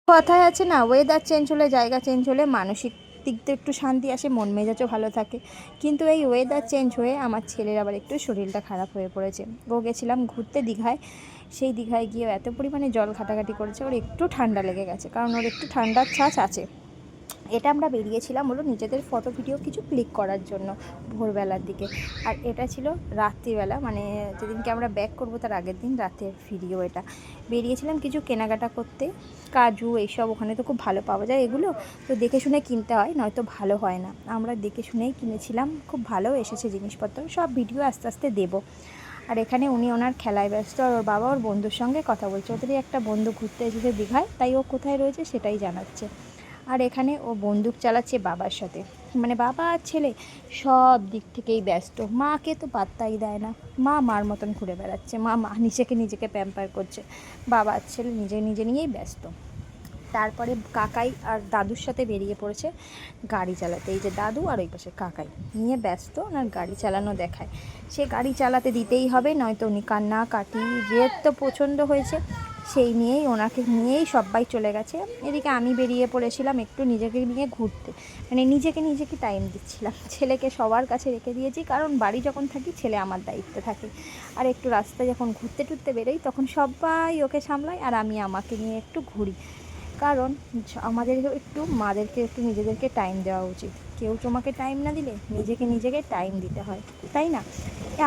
কথায় আছে না, ওয়েদার চেঞ্জ হলে, জায়গা চেঞ্জ হলে মানসিক দিক দিয়ে একটু শান্তি আসে, মন মেজাজও ভালো থাকে। কিন্তু এই ওয়েদার চেঞ্জ হয়ে আমার ছেলের আবার একটু শরীরটা খারাপ হয়ে পড়েছে। ও গেছিলাম ঘুরতে দীঘায়, সেই দীঘায় গিয়েও এত পরিমাণে জল ঘাটাঘাটি করেছে, ওর একটু ঠান্ডা লেগে গেছে, কারণ ওর একটু ঠান্ডার ছাঁচ আছে। এটা আমরা বেরিয়েছিলাম হলো নিজেদের ফটো ভিডিও কিছু ক্লিক করার জন্য ভোরবেলার দিকে, আর এটা ছিল রাত্রিবেলা, মানে যেদিনকে আমরা ব্যাক করবো তার আগের দিন রাতের ভিডিও এটা। বেরিয়েছিলাম কিছু কেনাকাটা করতে, কাজু এইসব, ওখানে তো খুব ভালো পাওয়া যায় এগুলো, তো দেখে শুনে কিনতে হয়, নয়তো ভালো হয় না। আমরা দেখে শুনেই কিনেছিলাম, খুব ভালো এসেছে জিনিসপত্র, সব ভিডিও আস্তে আস্তে দেবো। আর এখানে উনি ওনার খেলায় ব্যস্ত, আর ওর বাবা ওর বন্ধুর সঙ্গে কথা বলছে। ওদেরই একটা বন্ধু ঘুরতে এসেছে দীঘায়, তাই ও কোথায় রয়েছে সেটাই জানাচ্ছে। আর এখানে ও বন্দুক চালাচ্ছে বাবার সাথে, মানে বাবা আর ছেলে সব দিক থেকেই ব্যস্ত। মাকে তো পাত্তাই দেয় না, মা মার মতন ঘুরে বেড়াচ্ছে, মা নিজেকে প্যাম্পার করছে, বাবা আর ছেলে নিজে নিয়েই ব্যস্ত। তারপরে কাকাই আর দাদুর সাথে বেরিয়ে পড়েছে গাড়ি চালাতে। এই যে দাদু আর ওই পাশে কাকাই নিয়ে ব্যস্ত, ওনার গাড়ি চালানো দেখায়। সে গাড়ি চালাতে দিতেই হবে, নয়তো উনি কান্না কাটি, জেদ তো প্রচণ্ড হয়েছে, সেই নিয়েই ওনাকে নিয়েই সবাই চলে গেছে। এদিকে আমি বেরিয়ে পড়েছিলাম একটু নিজেকে নিয়ে ঘুরতে, মানে নিজেকে টাইম দিচ্ছিলাম। ছেলেকে সবার কাছে রেখে দিয়েছি, কারণ বাড়ি যখন থাকি ছেলে আমার দায়িত্বে থাকে, আর একটু রাস্তায় যখন ঘুরতে টুরতে বেরোই তখন সবাই ওকে সামলায়, আর আমি আমাকে নিয়ে একটু ঘুরি। কারণ আমাদেরকেও একটু, মাদেরকে একটু নিজেদেরকে টাইম দেওয়া উচিত। কেউ তোমাকে টাইম না দিলে নিজেকে টাইম দিতে হয়, তাই না?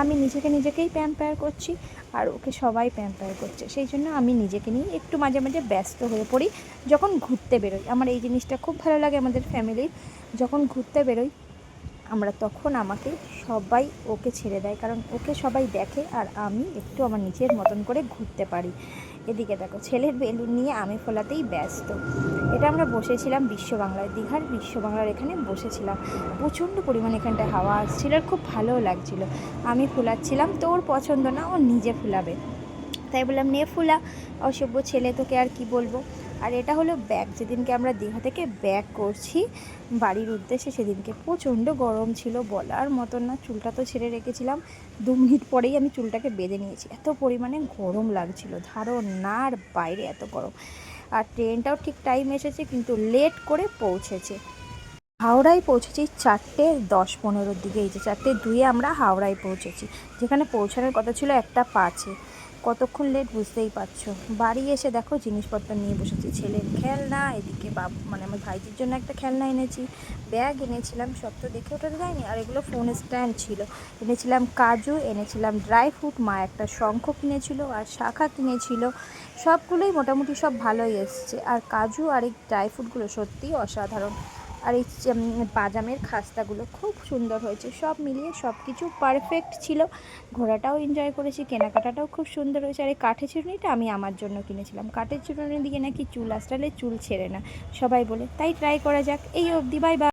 আমি নিজেকেই প্যাম্পার করছি, আর ওকে সবাই প্যাম্পার করছে, সেই জন্য আমি নিজেকে নিয়ে একটু মাঝে মাঝে ব্যস্ত হয়ে পড়ি যখন ঘুরতে বেরোই। আমার এই জিনিসটা খুব ভালো লাগে আমাদের ফ্যামিলির, যখন ঘুরতে বেরোই আমরা, তখন আমাকে সবাই ওকে ছেড়ে দেয়, কারণ ওকে সবাই দেখে আর আমি একটু আমার নিজের মতন করে ঘুরতে পারি। এদিকে দেখো ছেলের বেলুন নিয়ে আমি ফোলাতেই ব্যস্ত। এটা আমরা বসেছিলাম বিশ্ব বাংলায়, দীঘার বিশ্ব বাংলার এখানে বসেছিলাম। প্রচণ্ড পরিমাণে এখানটায় হাওয়া আসছিল আর খুব ভালোও লাগছিলো। আমি ফুলাচ্ছিলাম, তো ওর পছন্দ না, ও নিজে ফুলাবে, তাই বললাম নে ফুলা, অসভ্য ছেলে, তোকে আর কি বলবো। আর এটা হলো ব্যাগ, যেদিনকে আমরা দীঘা থেকে ব্যাক করছি বাড়ির উদ্দেশ্যে, সেদিনকে প্রচণ্ড গরম ছিল, বলার মতন না। চুলটা তো ছেড়ে রেখেছিলাম, 2 মিনিট পরেই আমি চুলটাকে বেঁধে নিয়েছি, এত পরিমাণে গরম লাগছিল, ধারণার বাইরে এত গরম। আর ট্রেনটাও ঠিক টাইম এসেছে, কিন্তু লেট করে পৌঁছেছে। হাওড়ায় পৌঁছেছি 4:10-15 দিকে, এই যে 4:02 আমরা হাওড়ায় পৌঁছেছি, যেখানে পৌঁছানোর কথা ছিল 1:05। কতক্ষণ লেট বুঝতেই পারছো। বাড়ি এসে দেখো জিনিসপত্র নিয়ে বসেছি, ছেলের খেলনা, এদিকে মানে আমার ভাইজির জন্য একটা খেলনা এনেছি, ব্যাগ এনেছিলাম, সব তো দেখে ওঠাতে যায়নি। আর এগুলো ফোন স্ট্যান্ড ছিল, এনেছিলাম কাজু, এনেছিলাম ড্রাই ফ্রুট, মা একটা শঙ্খ কিনেছিল আর শাখা কিনেছিল, সবগুলোই মোটামুটি সব ভালোই এসছে। আর কাজু আর এই ড্রাই ফ্রুটগুলো সত্যিই অসাধারণ, আর এই বাদামের খাস্তাগুলো খুব সুন্দর হয়েছে, সব মিলিয়ে সব কিছু পারফেক্ট ছিল। ঘোরাটাও এনজয় করেছি, কেনাকাটাটাও খুব সুন্দর হয়েছে। আর এই কাঠের চিরুনিটা আমি আমার জন্য কিনেছিলাম, কাঠের চিরুনি দিয়ে নাকি চুল আঁচড়ালে চুল ছেড়ে না সবাই বলে, তাই ট্রাই করা যাক। এই অবধি, বাই বাই।